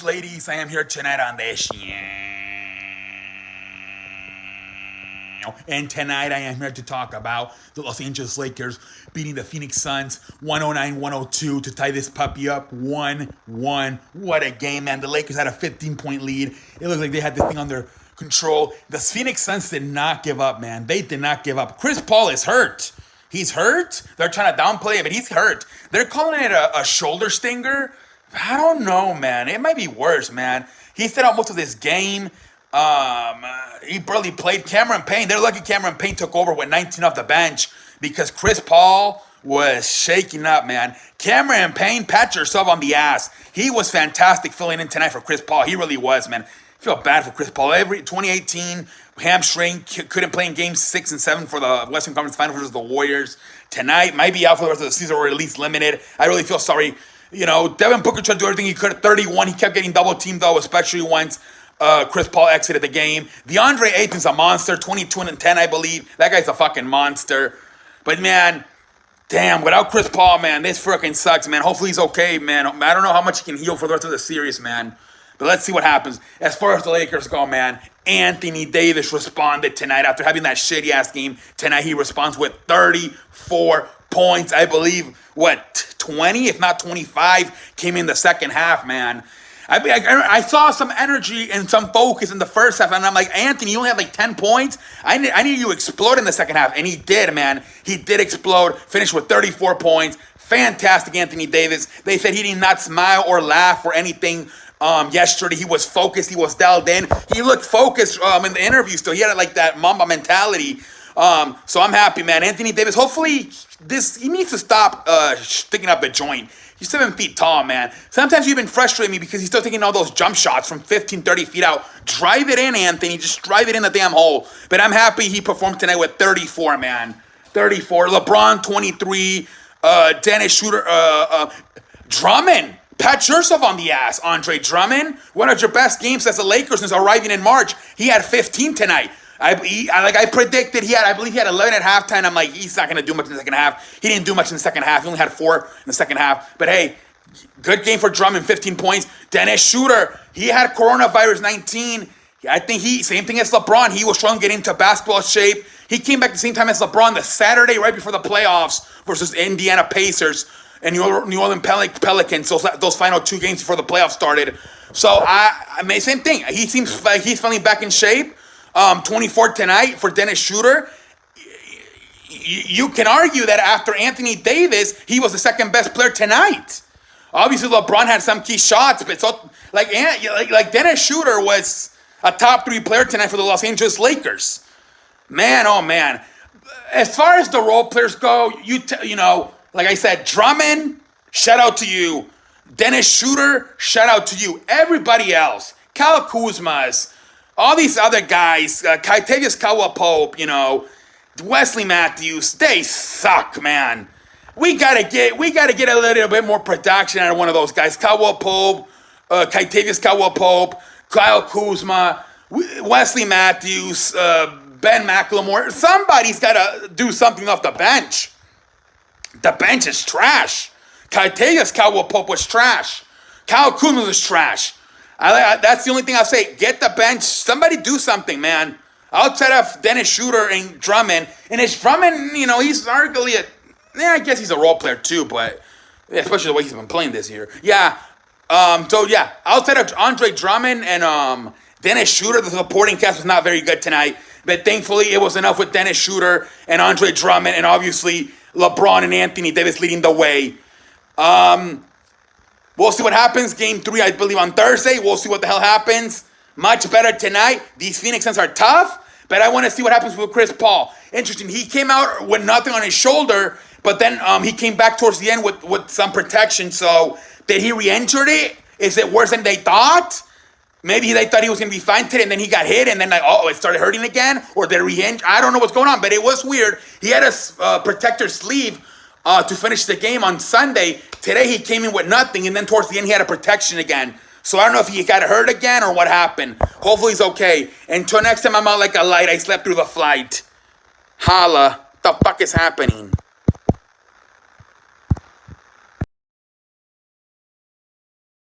Ladies, I am here tonight on this show. And tonight I am here to talk about the Los Angeles Lakers beating the Phoenix Suns 109-102 to tie this puppy up 1-1. What a game, man. The Lakers had a 15-point lead. It looked like they had this thing under control. The Phoenix Suns did not give up, man. They did not give up. Chris Paul is hurt. He's hurt. They're trying to downplay it, but he's hurt. They're calling it a shoulder stinger. I don't know, man. It might be worse, man. He set out most of this game. He barely played. Cameron Payne, they're lucky Cameron Payne took over with 19 off the bench because Chris Paul was shaking up, man. Cameron Payne, pat yourself on the ass. He was fantastic filling in tonight for Chris Paul. He really was, man. I feel bad for Chris Paul. 2018 hamstring, couldn't play in games 6 and 7 for the Western Conference Finals versus the Warriors. Tonight, might be out for the rest of the season or at least limited. I really feel sorry. You know, Devin Booker tried to do everything he could at 31. He kept getting double teamed, though, especially once Chris Paul exited the game. DeAndre Ayton's a monster, 22 and 10, I believe. That guy's a fucking monster. But, man, damn, without Chris Paul, man, this freaking sucks, man. Hopefully he's okay, man. I don't know how much he can heal for the rest of the series, man. But let's see what happens. As far as the Lakers go, man, Anthony Davis responded tonight after having that shitty-ass game. Tonight he responds with 34 points, I believe, 20, if not 25, came in the second half, man. I saw some energy and some focus in the first half, and I'm like, Anthony, you only had like 10 points? I need you to explode in the second half, and he did, man. He did explode, finished with 34 points. Fantastic, Anthony Davis. They said he did not smile or laugh or anything yesterday. He was focused. He was dialed in. He looked focused in the interview still. He had like that Mamba mentality. So I'm happy, man. Anthony Davis, hopefully he needs to stop sticking up the joint. He's 7 feet tall, man. Sometimes you've been frustrating me because he's still taking all those jump shots from 15, 30 feet out. Drive it in, Anthony. Just drive it in the damn hole. But I'm happy he performed tonight with 34, man. 34. LeBron, 23. Dennis Schroeder. Drummond. Pat yourself on the ass, Andre Drummond. One of your best games as the Lakers since arriving in March. He had 15 tonight. I predicted I believe he had 11 at halftime. I'm like, he's not going to do much in the second half. He didn't do much in the second half. He only had 4 in the second half. But hey, good game for Drummond, 15 points. Dennis Schroeder, he had coronavirus 19. I think same thing as LeBron. He was trying to get into basketball shape. He came back the same time as LeBron the Saturday right before the playoffs versus Indiana Pacers and New Orleans Pelicans. Those final 2 games before the playoffs started. So I mean, same thing. He seems like he's finally back in shape. 24 tonight for Dennis Schroeder. You can argue that after Anthony Davis, he was the second best player tonight. Obviously, LeBron had some key shots, but like Dennis Schroeder was a top 3 player tonight for the Los Angeles Lakers. Man, oh man. As far as the role players go, you know, like I said, Drummond, shout out to you. Dennis Schroeder, shout out to you. Everybody else, Kyle Kuzma's, all these other guys, Kentavious Caldwell-Pope, you know, Wesley Matthews, they suck, man. We gotta get a little bit more production out of one of those guys. Caldwell-Pope, Kentavious Caldwell-Pope, Kyle Kuzma, Wesley Matthews, Ben McLemore. Somebody's gotta do something off the bench. The bench is trash. Kentavious Caldwell-Pope was trash. Kyle Kuzma was trash. That's the only thing I'll say. Get the bench. Somebody do something, man. Outside of Dennis Schroeder and Drummond. And it's Drummond, you know, he's arguably I guess he's a role player too, but especially the way he's been playing this year. Yeah. Outside of Andre Drummond and Dennis Schroeder, the supporting cast was not very good tonight. But thankfully, it was enough with Dennis Schroeder and Andre Drummond and obviously LeBron and Anthony Davis leading the way. We'll see what happens. Game 3, I believe, on Thursday. We'll see what the hell happens. Much better tonight. These Phoenix Suns are tough, but I want to see what happens with Chris Paul. Interesting. He came out with nothing on his shoulder, but then he came back towards the end with some protection. So did he re-injured it? Is it worse than they thought? Maybe they thought he was going to be fine today, and then he got hit, and then it started hurting again? Or did it re-injure? I don't know what's going on, but it was weird. He had a protector sleeve to finish the game on Sunday. Today he came in with nothing, and then towards the end he had a protection again. So I don't know if he got hurt again or what happened. Hopefully he's okay. Until next time, I'm out like a light. I slept through the flight. Holla. What the fuck is happening?